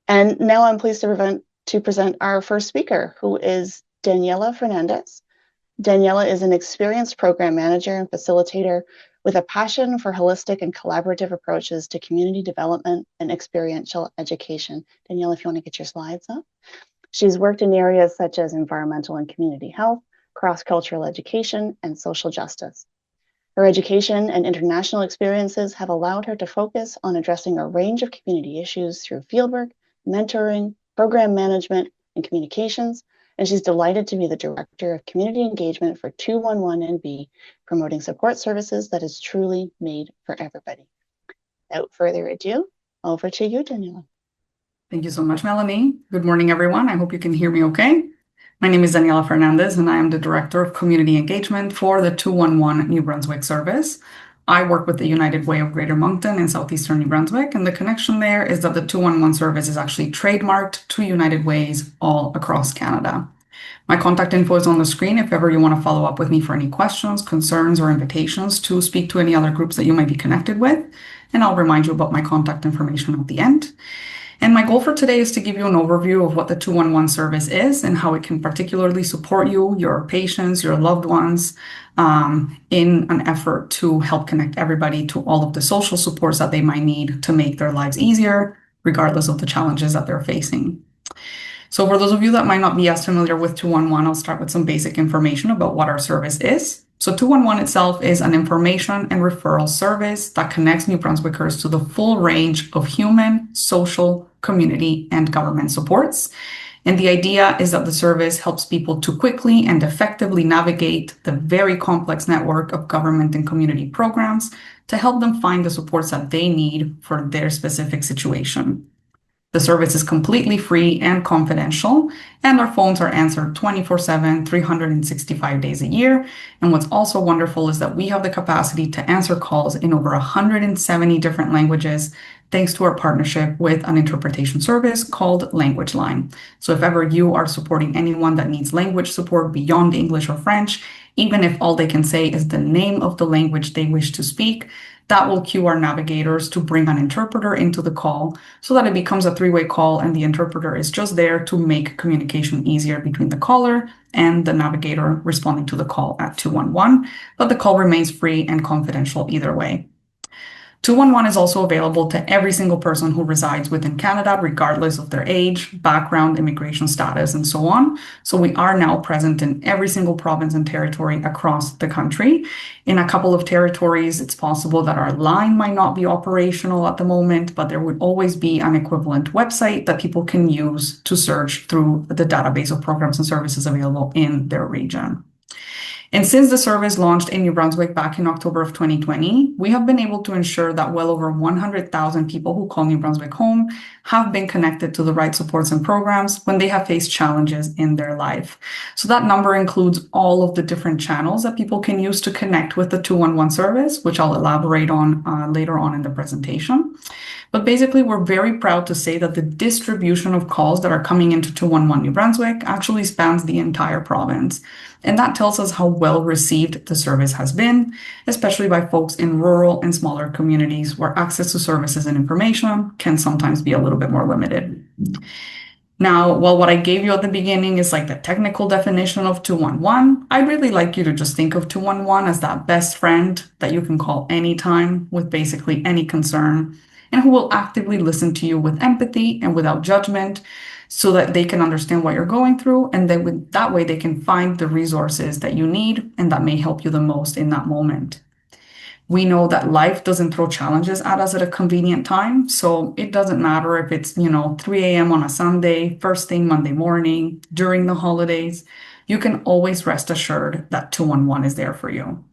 And now I'm pleased to present our first speaker, who is Daniela Fernández. Daniela is an experienced program manager and facilitator with a passion for holistic and collaborative approaches to community development and experiential education. Daniela, if you want to get your slides up. She's worked in areas such as environmental and community health, cross-cultural education, and social justice. Her education and international experiences have allowed her to focus on addressing a range of community issues through fieldwork, mentoring, program management, and communications, and she's delighted to be the Director of Community Engagement for 211NB, promoting support services that is truly made for everybody. Without further ado, over to you, Daniela. Thank you so much, Melanie. Good morning, everyone. I hope you can hear me okay. My name is Daniela Fernández, and I am the Director of Community Engagement for the 211 New Brunswick service. I work with the United Way of Greater Moncton in southeastern New Brunswick, and the connection there is that the 211 service is actually trademarked to United Ways all across Canada. My contact info is on the screen if ever you want to follow up with me for any questions, concerns, or invitations to speak to any other groups that you might be connected with, and I'll remind you about my contact information at the end. And my goal for today is to give you an overview of what the 211 service is and how it can particularly support you, your patients, your loved ones, in an effort to help connect everybody to all of the social supports that they might need to make their lives easier, regardless of the challenges that they're facing. So for those of you that might not be as familiar with 211, I'll start with some basic information about what our service is. So 211 itself is an information and referral service that connects New Brunswickers to the full range of human, social, community, and government supports. And the idea is that the service helps people to quickly and effectively navigate the very complex network of government and community programs to help them find the supports that they need for their specific situation. The service is completely free and confidential, and our phones are answered 24/7, 365 days a year. And what's also wonderful is that we have the capacity to answer calls in over 170 different languages, thanks to our partnership with an interpretation service called Language Line. So if ever you are supporting anyone that needs language support beyond English or French, even if all they can say is the name of the language they wish to speak, that will cue our navigators to bring an interpreter into the call so that it becomes a three-way call and the interpreter is just there to make communication easier between the caller and the navigator responding to the call at 211, but the call remains free and confidential either way. 211 is also available to every single person who resides within Canada, regardless of their age, background, immigration status, and so on. So we are now present in every single province and territory across the country. In a couple of territories, it's possible that our line might not be operational at the moment, but there would always be an equivalent website that people can use to search through the database of programs and services available in their region. And since the service launched in New Brunswick back in October of 2020, we have been able to ensure that well over 100,000 people who call New Brunswick home have been connected to the right supports and programs when they have faced challenges in their life. So that number includes all of the different channels that people can use to connect with the 211 service, which I'll elaborate on later on in the presentation. But basically, we're very proud to say that the distribution of calls that are coming into 211 New Brunswick actually spans the entire province. And that tells us how well received the service has been, especially by folks in rural and smaller communities where access to services and information can sometimes be a little bit more limited. Now, while what I gave you at the beginning is like the technical definition of 211, I'd really like you to just think of 211 as that best friend that you can call anytime with basically any concern, and who will actively listen to you with empathy and without judgment so that they can understand what you're going through, and then that way they can find the resources that you need and that may help you the most in that moment. We know that life doesn't throw challenges at us at a convenient time, so it doesn't matter if it's, 3 a.m. on a Sunday, first thing Monday morning, during the holidays, you can always rest assured that 211 is there for you.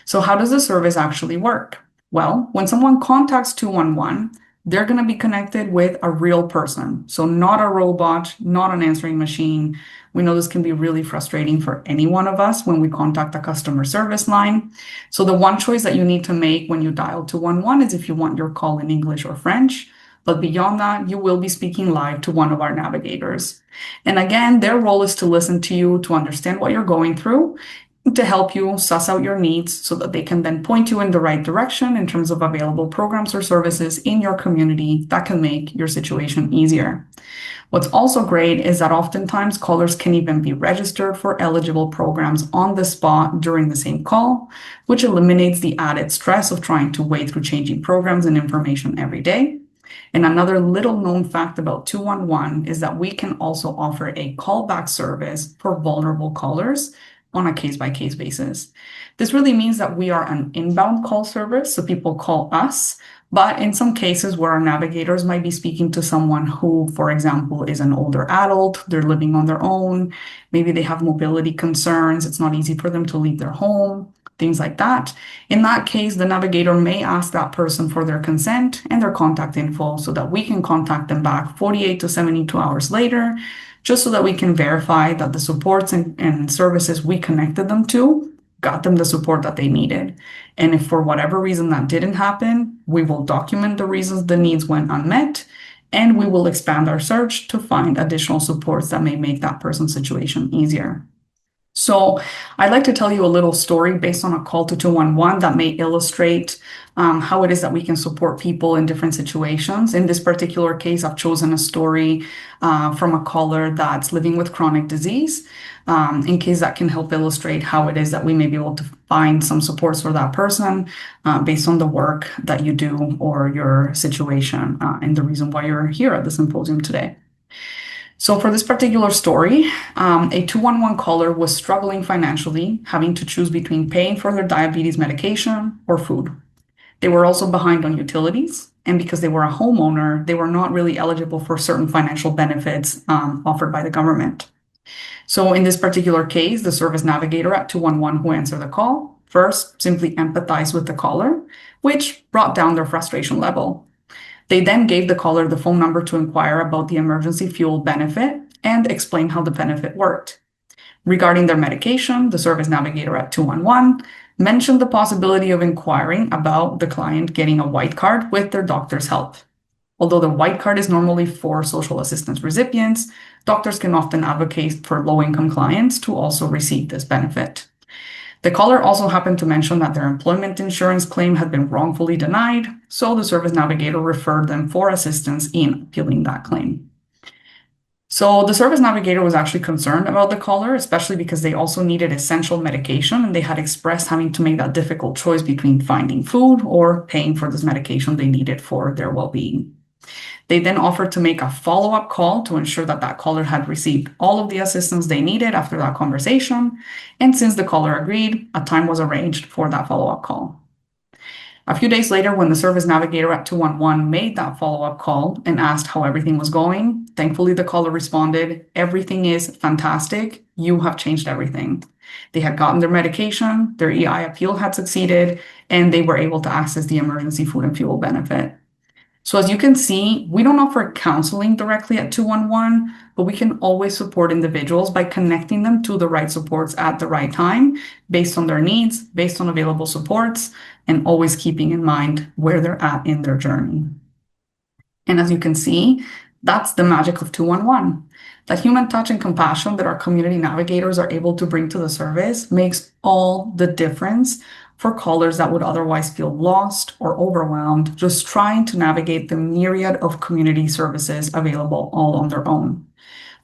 So how does the service actually work? Well, when someone contacts 211, they're going to be connected with a real person. So not a robot, not an answering machine. We know this can be really frustrating for any one of us when we contact a customer service line. So the one choice that you need to make when you dial 211 is if you want your call in English or French. But beyond that, you will be speaking live to one of our navigators. And again, their role is to listen to you, to understand what you're going through, to help you suss out your needs so that they can then point you in the right direction in terms of available programs or services in your community that can make your situation easier. What's also great is that oftentimes callers can even be registered for eligible programs on the spot during the same call, which eliminates the added stress of trying to wade through changing programs and information every day. And another little known fact about 211 is that we can also offer a callback service for vulnerable callers on a case-by-case basis. This really means that we are an inbound call service, so people call us, but in some cases where our navigators might be speaking to someone who, for example, is an older adult, they're living on their own, maybe they have mobility concerns, it's not easy for them to leave their home, things like that. In that case, the navigator may ask that person for their consent and their contact info so that we can contact them back 48 to 72 hours later, just so that we can verify that the supports and services we connected them to got them the support that they needed. And if for whatever reason that didn't happen, we will document the reasons the needs went unmet, and we will expand our search to find additional supports that may make that person's situation easier. So I'd like to tell you a little story based on a call to 211 that may illustrate how it is that we can support people in different situations. In this particular case, I've chosen a story from a caller that's living with chronic disease, in case that can help illustrate how it is that we may be able to find some supports for that person based on the work that you do or your situation and the reason why you're here at the symposium today. So for this particular story, a 211 caller was struggling financially, having to choose between paying for their diabetes medication or food. They were also behind on utilities, and because they were a homeowner, they were not really eligible for certain financial benefits offered by the government. So in this particular case, the service navigator at 211 who answered the call first simply empathized with the caller, which brought down their frustration level. They then gave the caller the phone number to inquire about the emergency fuel benefit and explain how the benefit worked. Regarding their medication, the service navigator at 211 mentioned the possibility of inquiring about the client getting a white card with their doctor's help. Although the white card is normally for social assistance recipients, doctors can often advocate for low-income clients to also receive this benefit. The caller also happened to mention that their employment insurance claim had been wrongfully denied, so the service navigator referred them for assistance in appealing that claim. So the service navigator was actually concerned about the caller, especially because they also needed essential medication and they had expressed having to make that difficult choice between finding food or paying for this medication they needed for their well-being. They then offered to make a follow-up call to ensure that that caller had received all of the assistance they needed after that conversation. And since the caller agreed, a time was arranged for that follow-up call. A few days later, when the service navigator at 211 made that follow-up call and asked how everything was going, thankfully the caller responded, "Everything is fantastic. You have changed everything." They had gotten their medication, their EI appeal had succeeded, and they were able to access the emergency food and fuel benefit. So as you can see, we don't offer counseling directly at 211, but we can always support individuals by connecting them to the right supports at the right time, based on their needs, based on available supports, and always keeping in mind where they're at in their journey. And as you can see, that's the magic of 211. That human touch and compassion that our community navigators are able to bring to the service makes all the difference for callers that would otherwise feel lost or overwhelmed just trying to navigate the myriad of community services available all on their own.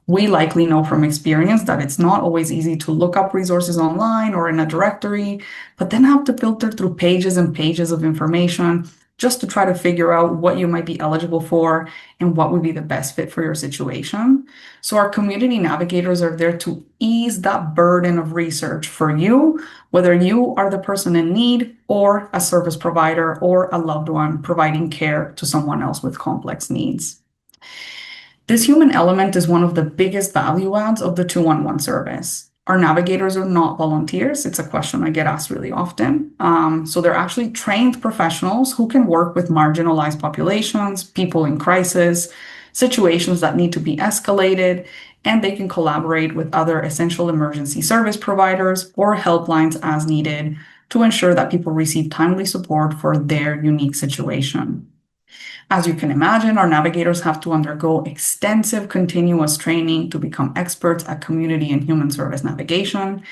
We likely know from experience that it's not always easy to look up resources online or in a directory, but then have to filter through pages and pages of information just to try to figure out what you might be eligible for and what would be the best fit for your situation. So our community navigators are there to ease that burden of research for you, whether you are the person in need or a service provider or a loved one providing care to someone else with complex needs. This human element is one of the biggest value adds of the 211 service. Our navigators are not volunteers. It's a question I get asked really often. So they're actually trained professionals who can work with marginalized populations, people in crisis, situations that need to be escalated, and they can collaborate with other essential emergency service providers or helplines as needed to ensure that people receive timely support for their unique situation. As you can imagine, our navigators have to undergo extensive continuous training to become experts at community and human service navigation.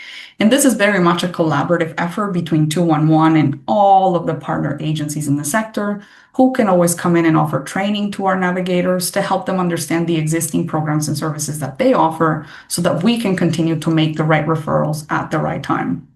And this is very much a collaborative effort between 211 and all of the partner agencies in the sector, who can always come in and offer training to our navigators to help them understand the existing programs and services that they offer so that we can continue to make the right referrals at the right time.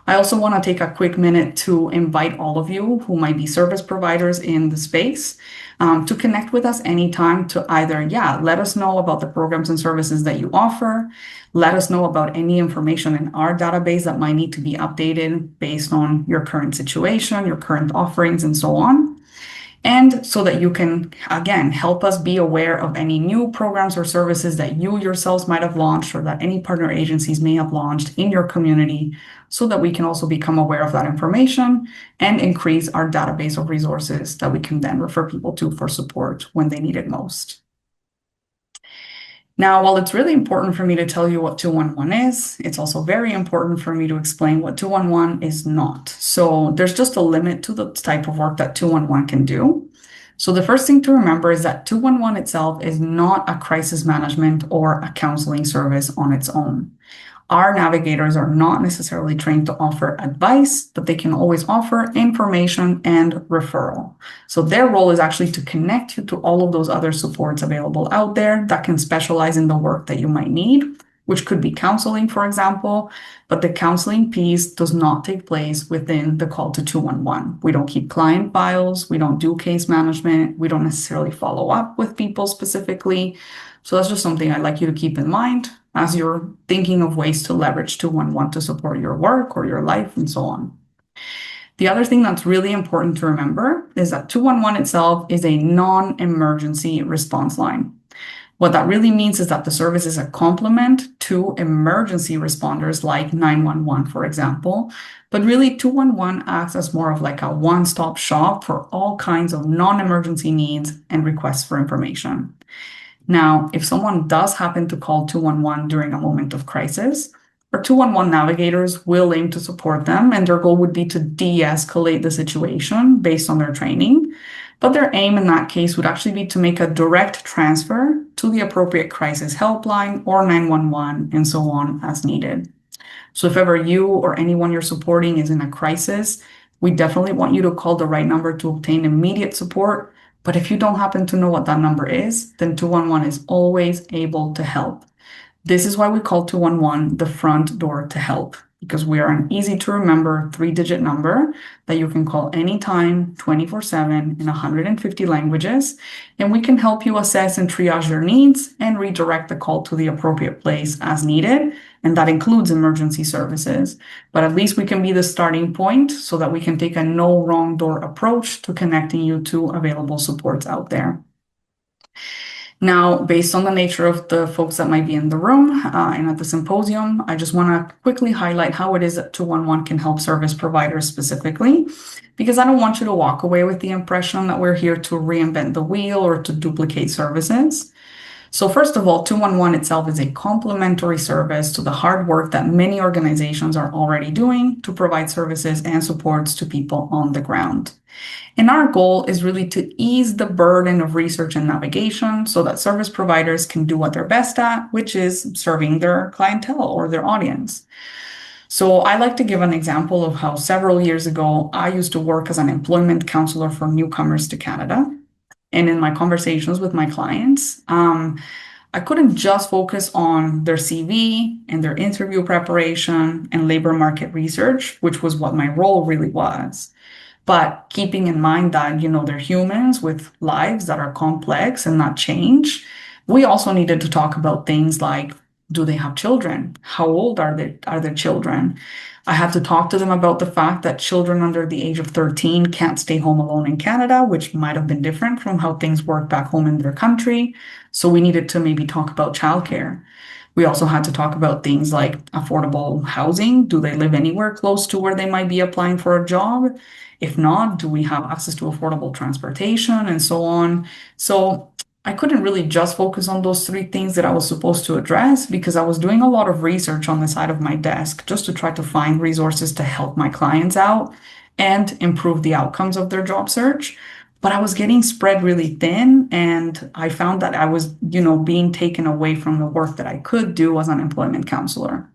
I also want to take a quick minute to invite all of you who might be service providers in the space to connect with us anytime to either, let us know about the programs and services that you offer, let us know about any information in our database that might need to be updated based on your current situation, your current offerings, and so on. And so that you can, again, help us be aware of any new programs or services that you yourselves might have launched or that any partner agencies may have launched in your community, so that we can also become aware of that information and increase our database of resources that we can then refer people to for support when they need it most. Now, while it's really important for me to tell you what 211 is, it's also very important for me to explain what 211 is not. So there's just a limit to the type of work that 211 can do. So the first thing to remember is that 211 itself is not a crisis management or a counseling service on its own. Our navigators are not necessarily trained to offer advice, but they can always offer information and referral. So their role is actually to connect you to all of those other supports available out there that can specialize in the work that you might need, which could be counseling, for example, but the counseling piece does not take place within the call to 211. We don't keep client files, we don't do case management, we don't necessarily follow up with people specifically. So that's just something I'd like you to keep in mind as you're thinking of ways to leverage 211 to support your work or your life and so on. The other thing that's really important to remember is that 211 itself is a non-emergency response line. What that really means is that the service is a complement to emergency responders like 911, for example, but really 211 acts as more of like a one-stop shop for all kinds of non-emergency needs and requests for information. Now, if someone does happen to call 211 during a moment of crisis, our 211 navigators will aim to support them, and their goal would be to de-escalate the situation based on their training. But their aim in that case would actually be to make a direct transfer to the appropriate crisis helpline or 911 and so on as needed. So if ever you or anyone you're supporting is in a crisis, we definitely want you to call the right number to obtain immediate support. But if you don't happen to know what that number is, then 211 is always able to help. This is why we call 211 the front door to help, because we are an easy to remember 3-digit number that you can call anytime, 24/7 in 150 languages, and we can help you assess and triage your needs and redirect the call to the appropriate place as needed, and that includes emergency services. But at least we can be the starting point so that we can take a no wrong door approach to connecting you to available supports out there. Now, based on the nature of the folks that might be in the room and at the symposium, I just want to quickly highlight how it is that 211 can help service providers specifically, because I don't want you to walk away with the impression that we're here to reinvent the wheel or to duplicate services. So first of all, 211 itself is a complementary service to the hard work that many organizations are already doing to provide services and supports to people on the ground. And our goal is really to ease the burden of research and navigation so that service providers can do what they're best at, which is serving their clientele or their audience. So I like to give an example of how several years ago, I used to work as an employment counselor for newcomers to Canada. And in my conversations with my clients, I couldn't just focus on their CV and their interview preparation and labor market research, which was what my role really was. But keeping in mind that, they're humans with lives that are complex and that change, we also needed to talk about things like, do they have children? How old are their children? I had to talk to them about the fact that children under the age of 13 can't stay home alone in Canada, which might have been different from how things work back home in their country. So we needed to maybe talk about childcare. We also had to talk about things like affordable housing. Do they live anywhere close to where they might be applying for a job? If not, do we have access to affordable transportation and so on? So I couldn't really just focus on those 3 things that I was supposed to address, because I was doing a lot of research on the side of my desk just to try to find resources to help my clients out and improve the outcomes of their job search. but I was getting spread really thin, and I found that I was, being taken away from the work that I could do as an employment counselor.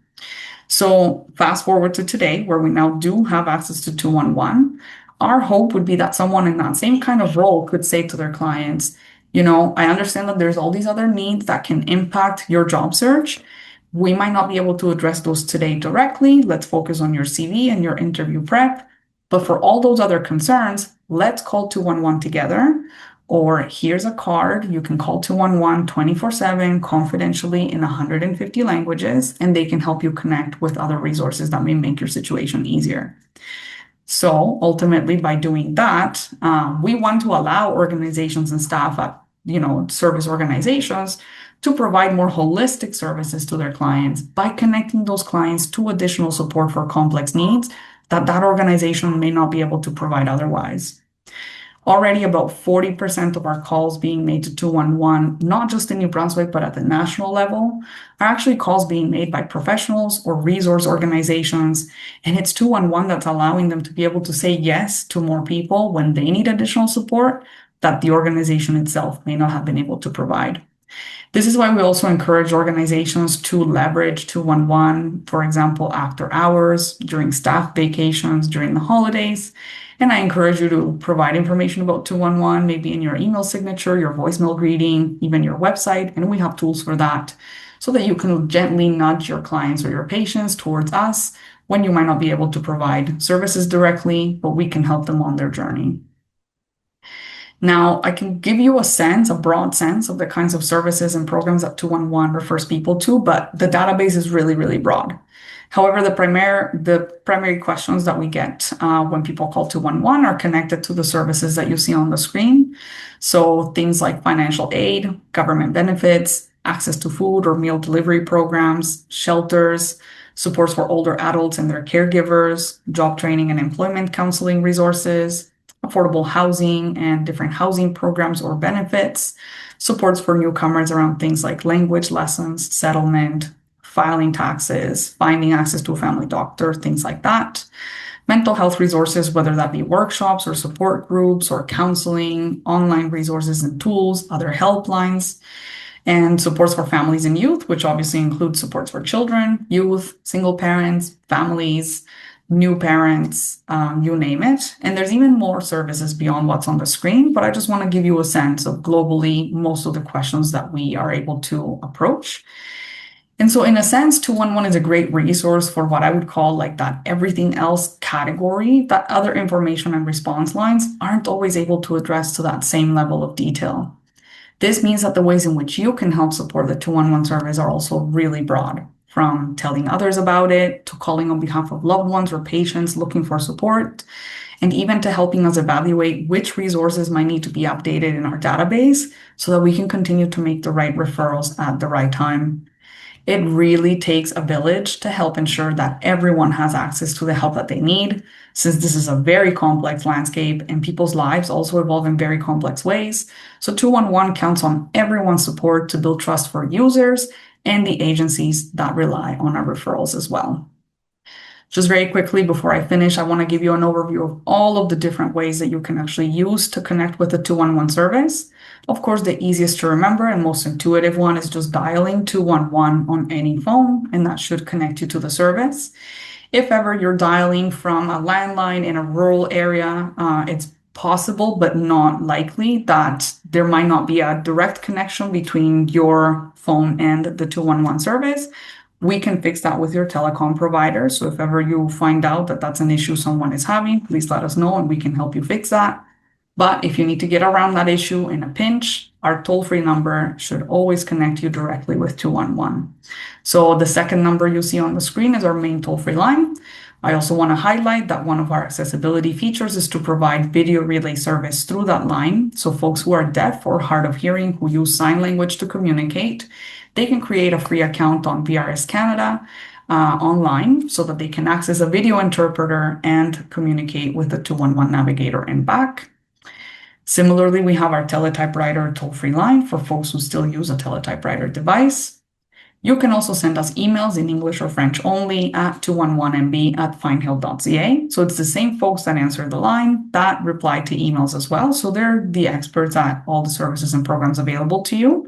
So fast forward to today, where we now do have access to 211. Our hope would be that someone in that same kind of role could say to their clients, I understand that there's all these other needs that can impact your job search. We might not be able to address those today directly. Let's focus on your CV and your interview prep. But for all those other concerns, let's call 211 together. Or here's a card. You can call 211 24/7 confidentially in 150 languages, and they can help you connect with other resources that may make your situation easier. So ultimately, by doing that, we want to allow organizations and staff at, service organizations to provide more holistic services to their clients by connecting those clients to additional support for complex needs that organization may not be able to provide otherwise. Already about 40% of our calls being made to 211, not just in New Brunswick, but at the national level, are actually calls being made by professionals or resource organizations. And it's 211 that's allowing them to be able to say yes to more people when they need additional support that the organization itself may not have been able to provide. This is why we also encourage organizations to leverage 211, for example, after hours, during staff vacations, during the holidays. And I encourage you to provide information about 211, maybe in your email signature, your voicemail greeting, even your website. And we have tools for that so that you can gently nudge your clients or your patients towards us when you might not be able to provide services directly, but we can help them on their journey. Now, I can give you a broad sense of the kinds of services and programs that 211 refers people to, but the database is really, really broad. However, the primary questions that we get when people call 211 are connected to the services that you see on the screen. So things like financial aid, government benefits, access to food or meal delivery programs, shelters, supports for older adults and their caregivers, job training and employment counseling resources, affordable housing and different housing programs or benefits, supports for newcomers around things like language lessons, settlement, filing taxes, finding access to a family doctor, things like that. Mental health resources, whether that be workshops or support groups or counseling, online resources and tools, other helplines, and supports for families and youth, which obviously includes supports for children, youth, single parents, families, new parents, you name it. And there's even more services beyond what's on the screen, but I just want to give you a sense of globally most of the questions that we are able to approach. And so in a sense, 211 is a great resource for what I would call like that everything else category that other information and response lines aren't always able to address to that same level of detail. This means that the ways in which you can help support the 211 service are also really broad, from telling others about it, to calling on behalf of loved ones or patients looking for support, and even to helping us evaluate which resources might need to be updated in our database so that we can continue to make the right referrals at the right time. It really takes a village to help ensure that everyone has access to the help that they need, since this is a very complex landscape and people's lives also evolve in very complex ways. So 211 counts on everyone's support to build trust for users and the agencies that rely on our referrals as well. Just very quickly before I finish, I want to give you an overview of all of the different ways that you can actually use to connect with the 211 service. Of course, the easiest to remember and most intuitive one is just dialing 211 on any phone, and that should connect you to the service. If ever you're dialing from a landline in a rural area, it's possible but not likely that there might not be a direct connection between your phone and the 211 service. We can fix that with your telecom provider. So if ever you find out that that's an issue someone is having, please let us know and we can help you fix that. But if you need to get around that issue in a pinch, our toll-free number should always connect you directly with 211. So the second number you see on the screen is our main toll-free line. I also want to highlight that one of our accessibility features is to provide video relay service through that line. So folks who are deaf or hard of hearing who use sign language to communicate, they can create a free account on VRS Canada online so that they can access a video interpreter and communicate with the 211 navigator and back. Similarly, we have our teletypewriter toll-free line for folks who still use a teletypewriter device. You can also send us emails in English or French only at 211mb@finehill.ca. So it's the same folks that answer the line that reply to emails as well. So they're the experts at all the services and programs available to you.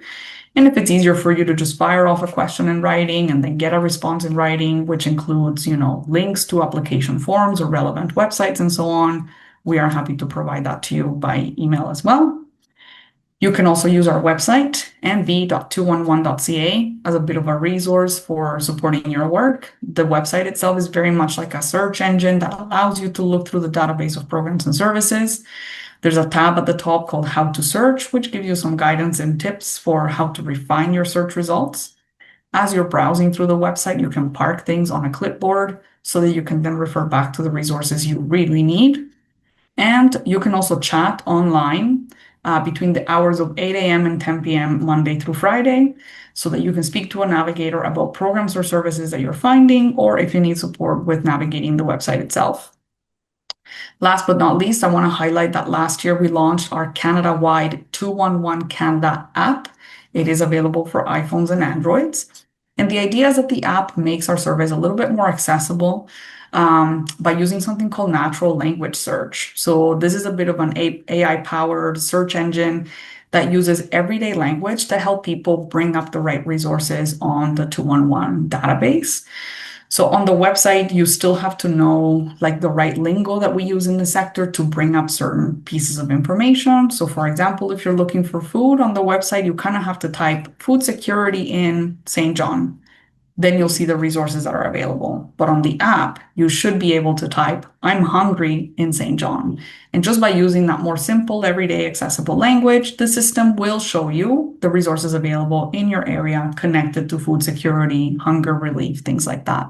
And if it's easier for you to just fire off a question in writing and then get a response in writing, which includes, links to application forms or relevant websites and so on, we are happy to provide that to you by email as well. You can also use our website, nv.211.ca, as a bit of a resource for supporting your work. The website itself is very much like a search engine that allows you to look through the database of programs and services. There's a tab at the top called How to Search, which gives you some guidance and tips for how to refine your search results. As you're browsing through the website, you can park things on a clipboard so that you can then refer back to the resources you really need. And you can also chat online between the hours of 8 a.m. and 10 p.m. Monday through Friday, so that you can speak to a navigator about programs or services that you're finding, or if you need support with navigating the website itself. Last but not least, I want to highlight that last year we launched our Canada-wide 211 Canada app. It is available for iPhones and Androids. And the idea is that the app makes our surveys a little bit more accessible by using something called natural language search. So this is a bit of an AI-powered search engine that uses everyday language to help people bring up the right resources on the 211 database. So on the website, you still have to know the right lingo that we use in the sector to bring up certain pieces of information. So for example, if you're looking for food on the website, you kind of have to type food security in St. John. Then you'll see the resources that are available. But on the app, you should be able to type, I'm hungry in St. John. And just by using that more simple, everyday accessible language, the system will show you the resources available in your area connected to food security, hunger relief, things like that.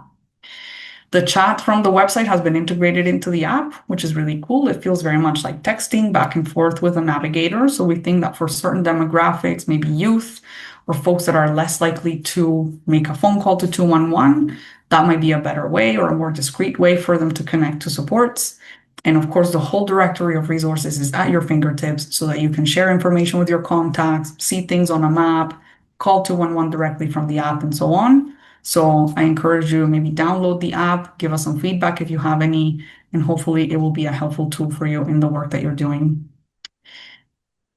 The chat from the website has been integrated into the app, which is really cool. It feels very much like texting back and forth with a navigator. So we think that for certain demographics, maybe youth or folks that are less likely to make a phone call to 211, that might be a better way or a more discreet way for them to connect to supports. And of course, the whole directory of resources is at your fingertips so that you can share information with your contacts, see things on a map, call 211 directly from the app, and so on. So I encourage you, maybe download the app, give us some feedback if you have any, and hopefully it will be a helpful tool for you in the work that you're doing.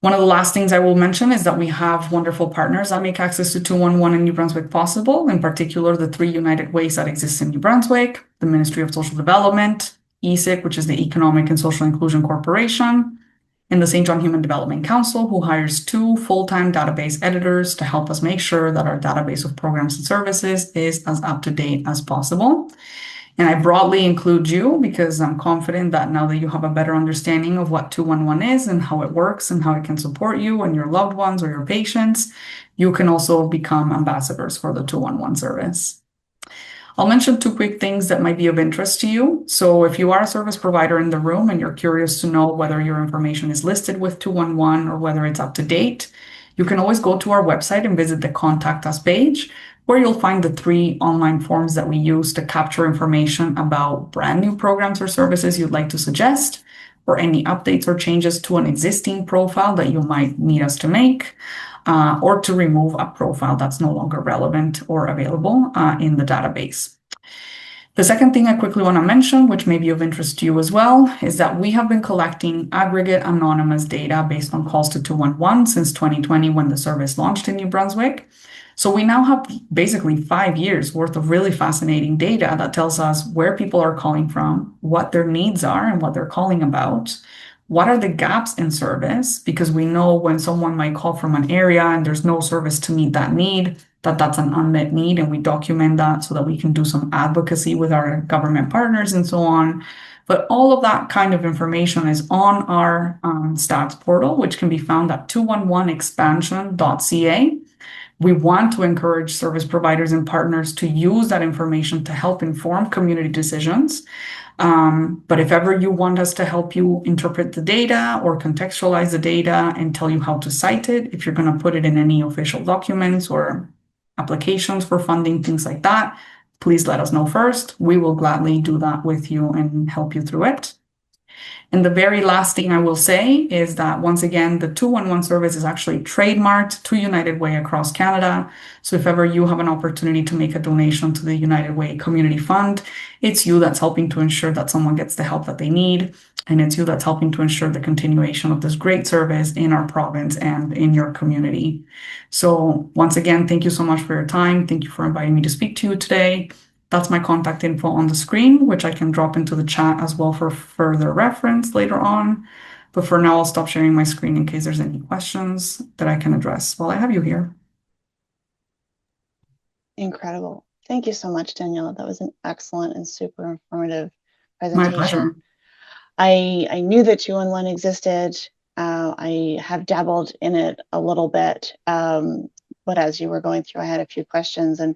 One of the last things I will mention is that we have wonderful partners that make access to 211 in New Brunswick possible, in particular the 3 United Ways that exist in New Brunswick, the Ministry of Social Development, ESIC, which is the Economic and Social Inclusion Corporation, and the St. John Human Development Council, who hires 2 full-time database editors to help us make sure that our database of programs and services is as up-to-date as possible. And I broadly include you because I'm confident that now that you have a better understanding of what 211 is and how it works and how it can support you and your loved ones or your patients, you can also become ambassadors for the 211 service. I'll mention 2 quick things that might be of interest to you. So if you are a service provider in the room and you're curious to know whether your information is listed with 211 or whether it's up to date, you can always go to our website and visit the Contact Us page, where you'll find the 3 online forms that we use to capture information about brand new programs or services you'd like to suggest, or any updates or changes to an existing profile that you might need us to make, or to remove a profile that's no longer relevant or available in the database. The second thing I quickly want to mention, which may be of interest to you as well, is that we have been collecting aggregate anonymous data based on calls to 211 since 2020 when the service launched in New Brunswick. So we now have basically 5 years worth of really fascinating data that tells us where people are calling from, what their needs are and what they're calling about, what are the gaps in service, because we know when someone might call from an area and there's no service to meet that need, that's an unmet need, and we document that so that we can do some advocacy with our government partners and so on. But all of that kind of information is on our stats portal, which can be found at 211expansion.ca. We want to encourage service providers and partners to use that information to help inform community decisions. But if ever you want us to help you interpret the data or contextualize the data and tell you how to cite it, if you're going to put it in any official documents or applications for funding, things like that, please let us know first. We will gladly do that with you and help you through it. And the very last thing I will say is that once again, the 211 service is actually trademarked to United Way across Canada. So if ever you have an opportunity to make a donation to the United Way Community Fund, it's you that's helping to ensure that someone gets the help that they need. And it's you that's helping to ensure the continuation of this great service in our province and in your community. So once again, thank you so much for your time. Thank you for inviting me to speak to you today. That's my contact info on the screen, which I can drop into the chat as well for further reference later on. But for now, I'll stop sharing my screen in case there's any questions that I can address while I have you here. Incredible. Thank you so much, Daniela. That was an excellent and super informative My presentation. pleasure. I knew that 211 existed. I have dabbled in it a little bit, but as you were going through, I had a few questions, and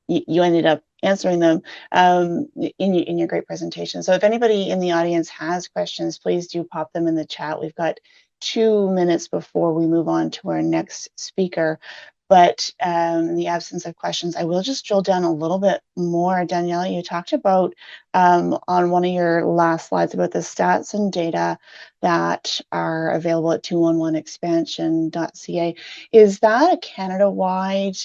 you ended up answering them in your great presentation. So if anybody in the audience has questions, please do pop them in the chat. We've got 2 minutes before we move on to our next speaker. But in the absence of questions, I will just drill down a little bit more. Daniela, you talked about on one of your last slides about the stats and data that are available at 211expansion.ca. Is that a Canada-wide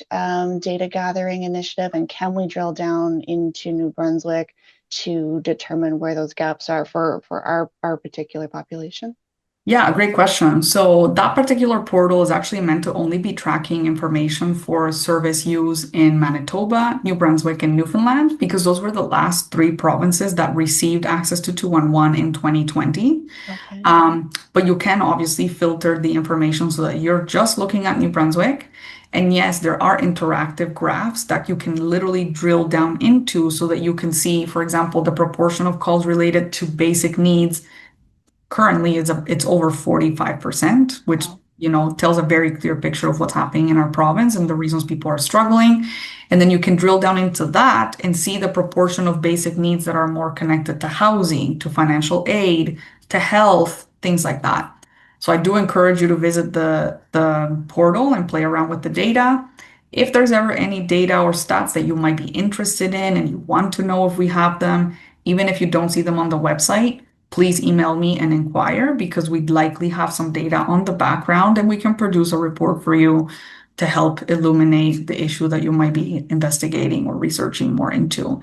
data gathering initiative? And can we drill down into New Brunswick to determine where those gaps are for our particular population? Yeah, great question. So that particular portal is actually meant to only be tracking information for service use in Manitoba, New Brunswick, and Newfoundland, because those were the last three provinces that received access to 211 in 2020. Okay. But you can obviously filter the information so that you're just looking at New Brunswick. And yes, there are interactive graphs that you can literally drill down into so that you can see, for example, the proportion of calls related to basic needs. Currently it's over 45%, which Wow. tells a very clear picture of what's happening in our province and the reasons people are struggling. And then you can drill down into that and see the proportion of basic needs that are more connected to housing, to financial aid, to health, things like that. So I do encourage you to visit the portal and play around with the data. If there's ever any data or stats that you might be interested in and you want to know if we have them, even if you don't see them on the website, please email me and inquire because we'd likely have some data on the background and we can produce a report for you to help illuminate the issue that you might be investigating or researching more into.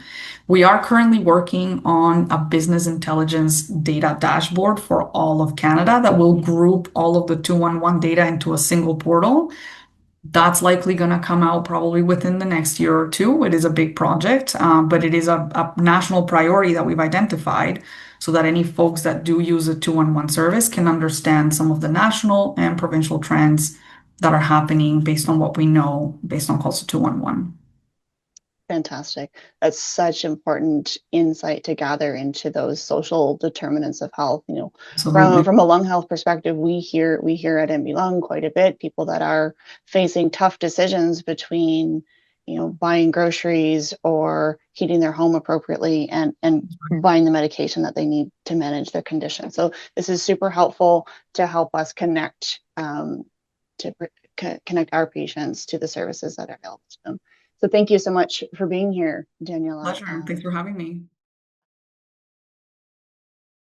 We are currently working on a business intelligence data dashboard for all of Canada that will group all of the 211 data into a single portal. That's likely going to come out probably within the next year or two. It is a big project, but it is a national priority that we've identified so that any folks that do use a 211 service can understand some of the national and provincial trends that are happening based on what we know based on calls to 211. Fantastic. That's such important insight to gather into those social determinants of health. Absolutely. From a lung health perspective, we hear at MB Lung quite a bit people that are facing tough decisions between, buying groceries or heating their home appropriately and buying the medication that they need to manage their condition. So this is super helpful to help us connect connect our patients to the services that are available to them. So thank you so much for being here, Daniela. Pleasure. Thanks for having me.